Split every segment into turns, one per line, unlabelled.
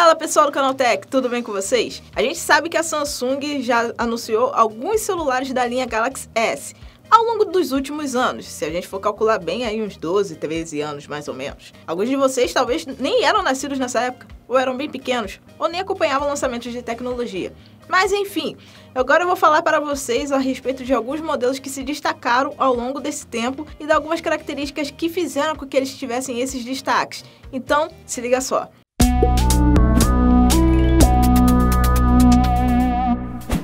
Fala pessoal do Canaltech, tudo bem com vocês? A gente sabe que a Samsung já anunciou alguns celulares da linha Galaxy S ao longo dos últimos anos, se a gente for calcular bem aí uns 12, 13 anos mais ou menos. Alguns de vocês talvez nem eram nascidos nessa época, ou eram bem pequenos, ou nem acompanhavam lançamentos de tecnologia. Mas enfim, agora eu vou falar para vocês a respeito de alguns modelos que se destacaram ao longo desse tempo e de algumas características que fizeram com que eles tivessem esses destaques. Então, se liga só.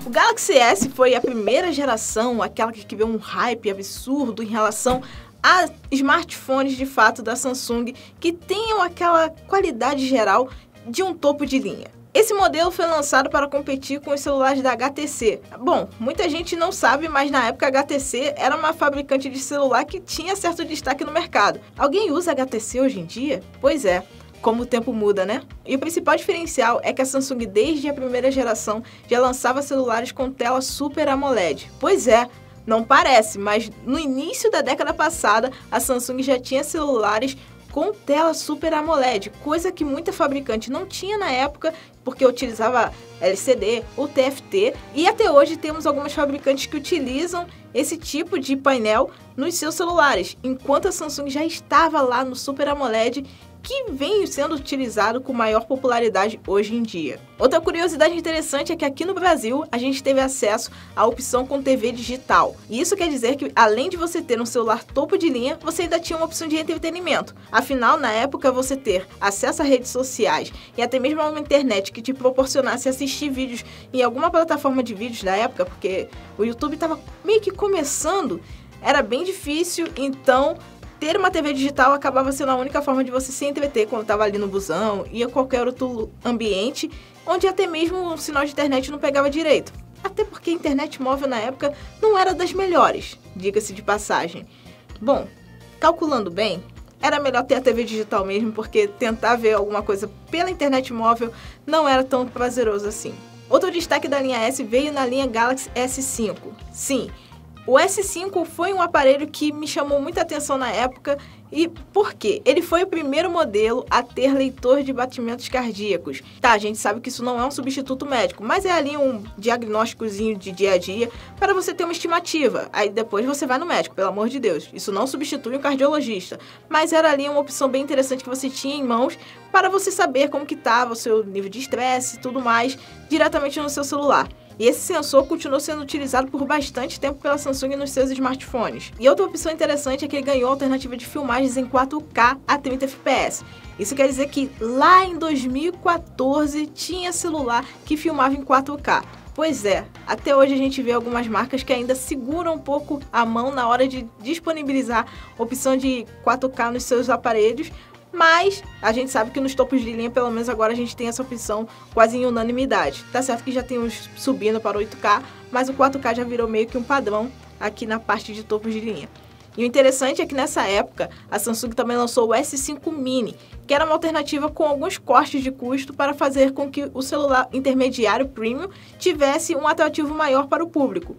O Galaxy S foi a primeira geração, aquela que veio um hype absurdo em relação a smartphones de fato da Samsung que tenham aquela qualidade geral de um topo de linha. Esse modelo foi lançado para competir com os celulares da HTC. Bom, muita gente não sabe, mas na época a HTC era uma fabricante de celular que tinha certo destaque no mercado. Alguém usa HTC hoje em dia? Pois é. Como o tempo muda, né? E o principal diferencial é que a Samsung, desde a primeira geração, já lançava celulares com tela Super AMOLED. Pois é, não parece, mas no início da década passada, a Samsung já tinha celulares com tela Super AMOLED, coisa que muita fabricante não tinha na época, porque utilizava LCD ou TFT, e até hoje temos algumas fabricantes que utilizam esse tipo de painel nos seus celulares, enquanto a Samsung já estava lá no Super AMOLED, que vem sendo utilizado com maior popularidade hoje em dia. Outra curiosidade interessante é que aqui no Brasil a gente teve acesso à opção com TV digital. E isso quer dizer que além de você ter um celular topo de linha, você ainda tinha uma opção de entretenimento. Afinal, na época, você ter acesso a redes sociais e até mesmo a uma internet que te proporcionasse assistir vídeos em alguma plataforma de vídeos da época, porque o YouTube estava meio que começando, era bem difícil, então ter uma TV digital acabava sendo a única forma de você se entreter quando estava ali no busão e em qualquer outro ambiente, onde até mesmo o sinal de internet não pegava direito. Até porque a internet móvel na época não era das melhores, diga-se de passagem. Bom, calculando bem, era melhor ter a TV digital mesmo, porque tentar ver alguma coisa pela internet móvel não era tão prazeroso assim. Outro destaque da linha S veio na linha Galaxy S5. Sim, o S5 foi um aparelho que me chamou muita atenção na época. E por quê? Ele foi o primeiro modelo a ter leitor de batimentos cardíacos. Tá, a gente sabe que isso não é um substituto médico, mas é ali um diagnósticozinho de dia a dia para você ter uma estimativa. Aí depois você vai no médico, pelo amor de Deus. Isso não substitui um cardiologista, mas era ali uma opção bem interessante que você tinha em mãos para você saber como que estava o seu nível de estresse e tudo mais diretamente no seu celular. E esse sensor continuou sendo utilizado por bastante tempo pela Samsung nos seus smartphones. E outra opção interessante é que ele ganhou a alternativa de filmagens em 4K a 30 fps. Isso quer dizer que lá em 2014 tinha celular que filmava em 4K. Pois é, até hoje a gente vê algumas marcas que ainda seguram um pouco a mão na hora de disponibilizar a opção de 4K nos seus aparelhos, mas a gente sabe que nos topos de linha, pelo menos agora, a gente tem essa opção quase em unanimidade. Tá certo que já tem uns subindo para 8K, mas o 4K já virou meio que um padrão aqui na parte de topos de linha. E o interessante é que nessa época, a Samsung também lançou o S5 Mini, que era uma alternativa com alguns cortes de custo para fazer com que o celular intermediário premium tivesse um atrativo maior para o público.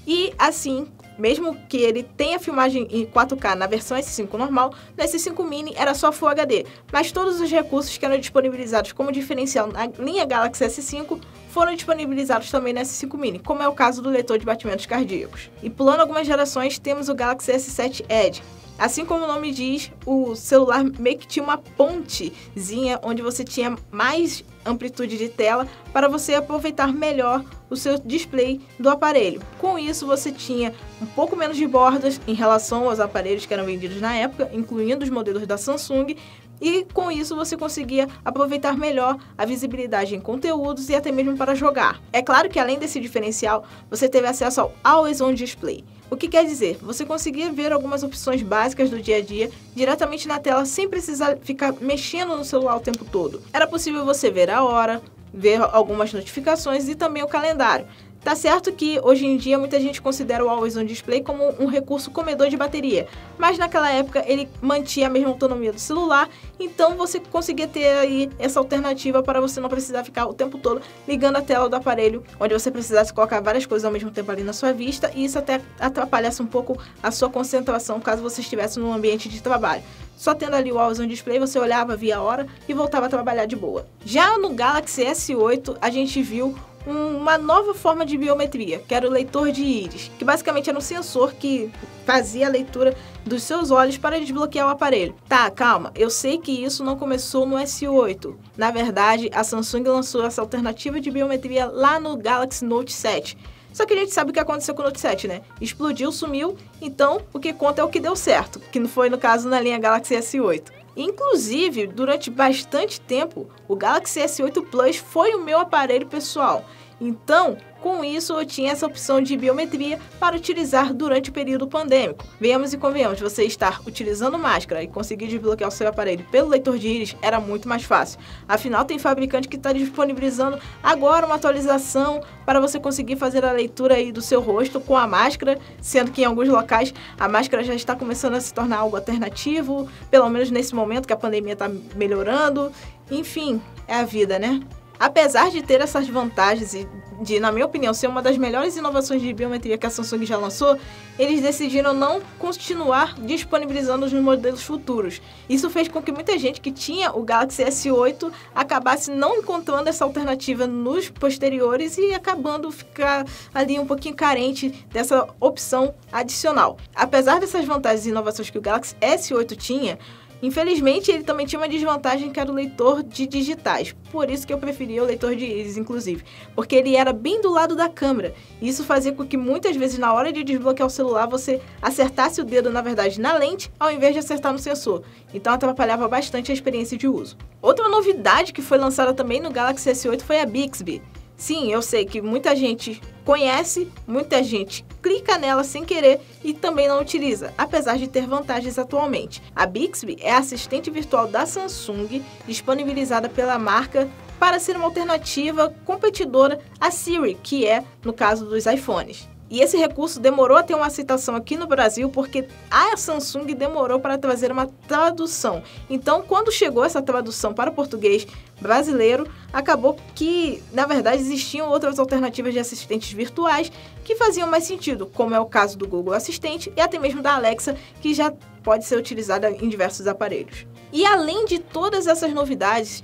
E assim, mesmo que ele tenha filmagem em 4K na versão S5 normal, no S5 Mini era só Full HD, mas todos os recursos que eram disponibilizados como diferencial na linha Galaxy S5 foram disponibilizados também no S5 Mini, como é o caso do leitor de batimentos cardíacos. E pulando algumas gerações, temos o Galaxy S7 Edge. Assim como o nome diz, o celular meio que tinha uma pontezinha onde você tinha mais amplitude de tela para você aproveitar melhor o seu display do aparelho. Com isso, você tinha um pouco menos de bordas em relação aos aparelhos que eram vendidos na época, incluindo os modelos da Samsung, e com isso você conseguia aproveitar melhor a visibilidade em conteúdos e até mesmo para jogar. É claro que além desse diferencial, você teve acesso ao Always On Display. O que quer dizer? Você conseguia ver algumas opções básicas do dia a dia diretamente na tela sem precisar ficar mexendo no celular o tempo todo. Era possível você ver a hora, ver algumas notificações e também o calendário. Tá certo que hoje em dia muita gente considera o Always On Display como um recurso comedor de bateria, mas naquela época ele mantinha a mesma autonomia do celular, então você conseguia ter aí essa alternativa para você não precisar ficar o tempo todo ligando a tela do aparelho, onde você precisasse colocar várias coisas ao mesmo tempo ali na sua vista, e isso até atrapalhasse um pouco a sua concentração caso você estivesse num ambiente de trabalho. Só tendo ali o Always On Display, você olhava, via a hora e voltava a trabalhar de boa. Já no Galaxy S8, a gente viu uma nova forma de biometria, que era o leitor de íris, que basicamente era um sensor que fazia a leitura dos seus olhos para desbloquear o aparelho. Tá, calma, eu sei que isso não começou no S8. Na verdade, a Samsung lançou essa alternativa de biometria lá no Galaxy Note 7. Só que a gente sabe o que aconteceu com o Note 7, né? Explodiu, sumiu, então o que conta é o que deu certo, que não foi no caso na linha Galaxy S8. Inclusive, durante bastante tempo, o Galaxy S8 Plus foi o meu aparelho pessoal. Então, com isso, eu tinha essa opção de biometria para utilizar durante o período pandêmico. Venhamos e convenhamos, você estar utilizando máscara e conseguir desbloquear o seu aparelho pelo leitor de íris era muito mais fácil. Afinal, tem fabricante que está disponibilizando agora uma atualização para você conseguir fazer a leitura aí do seu rosto com a máscara, sendo que em alguns locais a máscara já está começando a se tornar algo alternativo, pelo menos nesse momento que a pandemia está melhorando. Enfim, é a vida, né? Apesar de ter essas vantagens e de, na minha opinião, ser uma das melhores inovações de biometria que a Samsung já lançou, eles decidiram não continuar disponibilizando os modelos futuros. Isso fez com que muita gente que tinha o Galaxy S8 acabasse não encontrando essa alternativa nos posteriores e acabando ficar ali um pouquinho carente dessa opção adicional. Apesar dessas vantagens e inovações que o Galaxy S8 tinha, infelizmente, ele também tinha uma desvantagem que era o leitor de digitais. Por isso que eu preferia o leitor de íris, inclusive. Porque ele era bem do lado da câmera. Isso fazia com que muitas vezes, na hora de desbloquear o celular, você acertasse o dedo, na verdade, na lente, ao invés de acertar no sensor. Então, atrapalhava bastante a experiência de uso. Outra novidade que foi lançada também no Galaxy S8 foi a Bixby. Sim, eu sei que muita gente conhece, muita gente clica nela sem querer e também não utiliza, apesar de ter vantagens atualmente. A Bixby é a assistente virtual da Samsung, disponibilizada pela marca para ser uma alternativa competidora à Siri, que é no caso dos iPhones. E esse recurso demorou a ter uma aceitação aqui no Brasil porque a Samsung demorou para trazer uma tradução. Então, quando chegou essa tradução para o português brasileiro, acabou que, na verdade, existiam outras alternativas de assistentes virtuais que faziam mais sentido, como é o caso do Google Assistente e até mesmo da Alexa, que já pode ser utilizada em diversos aparelhos. E além de todas essas novidades,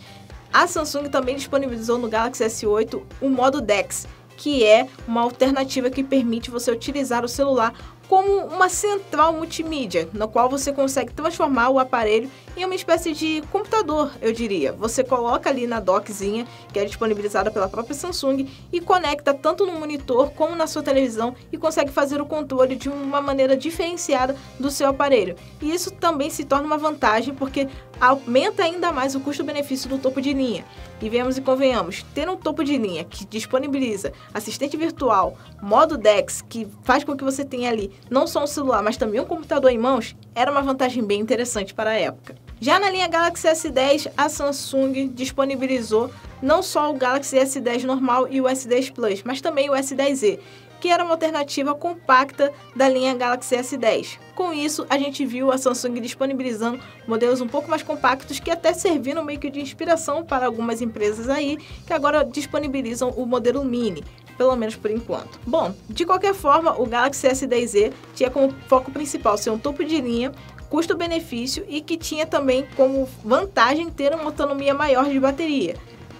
a Samsung também disponibilizou no Galaxy S8 o modo DeX, que é uma alternativa que permite você utilizar o celular como uma central multimídia, na qual você consegue transformar o aparelho em uma espécie de computador, eu diria. Você coloca ali na dockzinha, que é disponibilizada pela própria Samsung, e conecta tanto no monitor como na sua televisão e consegue fazer o controle de uma maneira diferenciada do seu aparelho. E isso também se torna uma vantagem porque aumenta ainda mais o custo-benefício do topo de linha. E venhamos e convenhamos, ter um topo de linha que disponibiliza assistente virtual, modo DeX, que faz com que você tenha ali não só um celular, mas também um computador em mãos, era uma vantagem bem interessante para a época. Já na linha Galaxy S10, a Samsung disponibilizou não só o Galaxy S10 normal e o S10 Plus, mas também o S10e, que era uma alternativa compacta da linha Galaxy S10. Com isso, a gente viu a Samsung disponibilizando modelos um pouco mais compactos que até serviram meio que de inspiração para algumas empresas aí, que agora disponibilizam o modelo Mini, pelo menos por enquanto. Bom, de qualquer forma, o Galaxy S10e tinha como foco principal ser um topo de linha, custo-benefício e que tinha também como vantagem ter uma autonomia maior de bateria.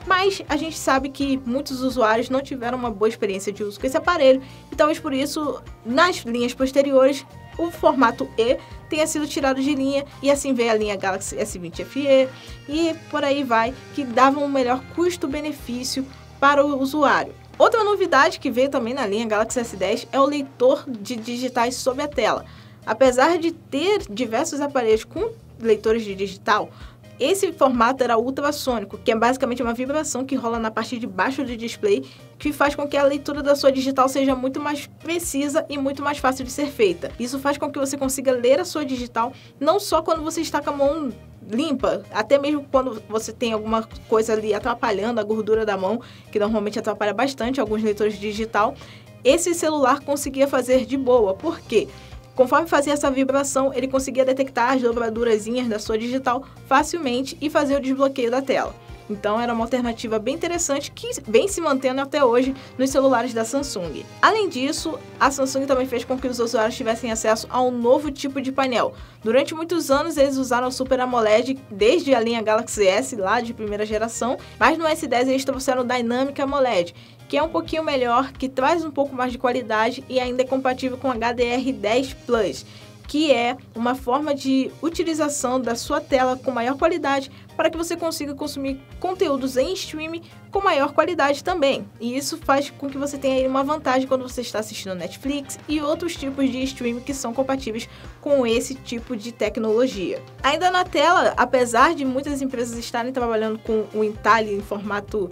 Mas a gente sabe que muitos usuários não tiveram uma boa experiência de uso com esse aparelho e talvez por isso, nas linhas posteriores, o formato E tenha sido tirado de linha e assim veio a linha Galaxy S20 FE e por aí vai, que davam um melhor custo-benefício para o usuário. Outra novidade que veio também na linha Galaxy S10 é o leitor de digitais sob a tela. Apesar de ter diversos aparelhos com leitores de digital, Esse formato era ultrassônico, que é basicamente uma vibração que rola na parte de baixo do display, que faz com que a leitura da sua digital seja muito mais precisa e muito mais fácil de ser feita. Isso faz com que você consiga ler a sua digital não só quando você está com a mão limpa, até mesmo quando você tem alguma coisa ali atrapalhando a gordura da mão, que normalmente atrapalha bastante alguns leitores de digital. Esse celular conseguia fazer de boa. Por quê? Conforme fazia essa vibração, ele conseguia detectar as dobradurazinhas da sua digital facilmente e fazer o desbloqueio da tela. Então era uma alternativa bem interessante que vem se mantendo até hoje nos celulares da Samsung. Além disso, a Samsung também fez com que os usuários tivessem acesso a um novo tipo de painel. Durante muitos anos eles usaram o Super AMOLED desde a linha Galaxy S, lá de primeira geração, mas no S10 eles trouxeram o Dynamic AMOLED, que é um pouquinho melhor, que traz um pouco mais de qualidade e ainda é compatível com HDR10 Plus, que é uma forma de utilização da sua tela com maior qualidade para que você consiga consumir conteúdos em streaming com maior qualidade também. E isso faz com que você tenha aí uma vantagem quando você está assistindo Netflix e outros tipos de streaming que são compatíveis com esse tipo de tecnologia. Ainda na tela, apesar de muitas empresas estarem trabalhando com o entalhe em formato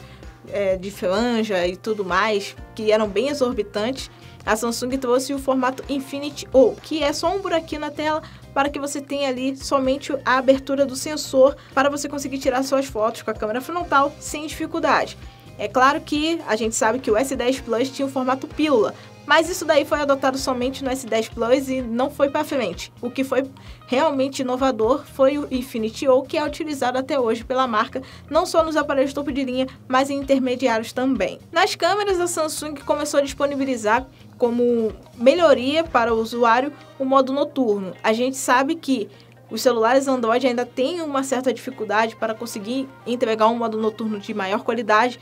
de franja e tudo mais, que eram bem exorbitantes, a Samsung trouxe o formato Infinity O, que é só um buraquinho na tela para que você tenha ali somente a abertura do sensor para você conseguir tirar suas fotos com a câmera frontal sem dificuldade. É claro que a gente sabe que o S10 Plus tinha o formato pílula, mas isso daí foi adotado somente no S10 Plus e não foi para frente. O que foi realmente inovador foi o Infinity O, que é utilizado até hoje pela marca, não só nos aparelhos topo de linha, mas em intermediários também. Nas câmeras, a Samsung começou a disponibilizar como melhoria para o usuário o modo noturno. A gente sabe que os celulares Android ainda têm uma certa dificuldade para conseguir entregar um modo noturno de maior qualidade,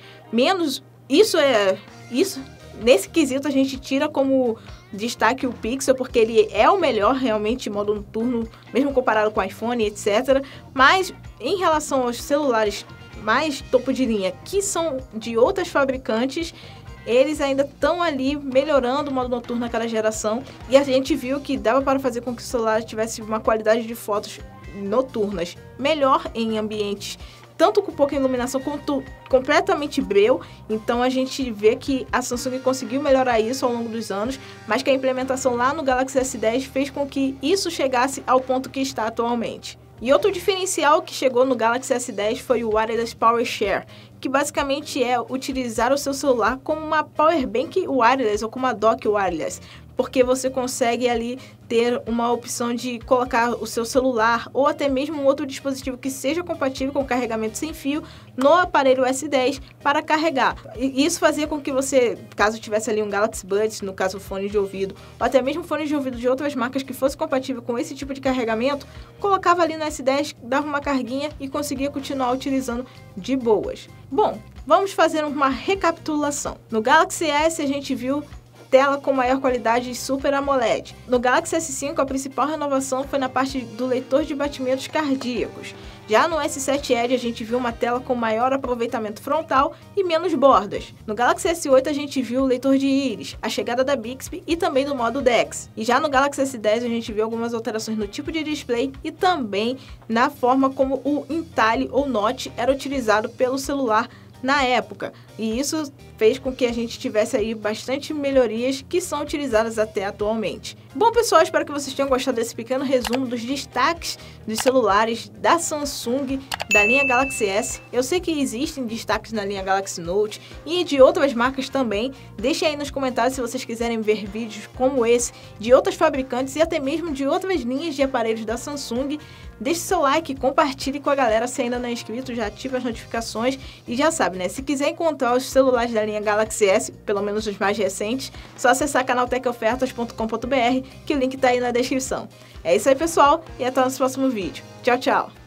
nesse quesito a gente tira como destaque o Pixel, porque ele é o melhor realmente modo noturno, mesmo comparado com o iPhone, etc. Mas em relação aos celulares mais topo de linha, que são de outras fabricantes, eles ainda estão ali melhorando o modo noturno naquela geração, e a gente viu que dava para fazer com que o celular tivesse uma qualidade de fotos noturnas melhor em ambientes tanto com pouca iluminação quanto completamente breu. Então a gente vê que a Samsung conseguiu melhorar isso ao longo dos anos, mas que a implementação lá no Galaxy S10 fez com que isso chegasse ao ponto que está atualmente. E outro diferencial que chegou no Galaxy S10 foi o Wireless Power Share, que basicamente é utilizar o seu celular como uma power bank wireless ou como uma dock wireless, porque você consegue ali ter uma opção de colocar o seu celular ou até mesmo um outro dispositivo que seja compatível com carregamento sem fio no aparelho S10 para carregar. E isso fazia com que você, caso tivesse ali um Galaxy Buds, no caso fone de ouvido, ou até mesmo fone de ouvido de outras marcas que fosse compatível com esse tipo de carregamento, colocava ali no S10, dava uma carguinha e conseguia continuar utilizando de boas. Bom, vamos fazer uma recapitulação. No Galaxy S a gente viu tela com maior qualidade e Super AMOLED. No Galaxy S5, a principal renovação foi na parte do leitor de batimentos cardíacos. Já no S7 Edge, a gente viu uma tela com maior aproveitamento frontal e menos bordas. No Galaxy S8, a gente viu o leitor de íris, a chegada da Bixby e também do modo DeX. E já no Galaxy S10, a gente viu algumas alterações no tipo de display e também na forma como o entalhe ou notch era utilizado pelo celular na época, e isso fez com que a gente tivesse aí bastante melhorias que são utilizadas até atualmente. Bom, pessoal, espero que vocês tenham gostado desse pequeno resumo dos destaques dos celulares da Samsung, da linha Galaxy S. Eu sei que existem destaques na linha Galaxy Note e de outras marcas também. Deixem aí nos comentários se vocês quiserem ver vídeos como esse de outras fabricantes e até mesmo de outras linhas de aparelhos da Samsung. Deixe seu like, compartilhe com a galera se ainda não é inscrito, já ative as notificações e já sabe, né? Se quiser encontrar os celulares da linha Galaxy S, pelo menos os mais recentes, só acessar canaltechofertas.com.br, que o link tá aí na descrição. É isso aí, pessoal, e até o nosso próximo vídeo. Tchau, tchau!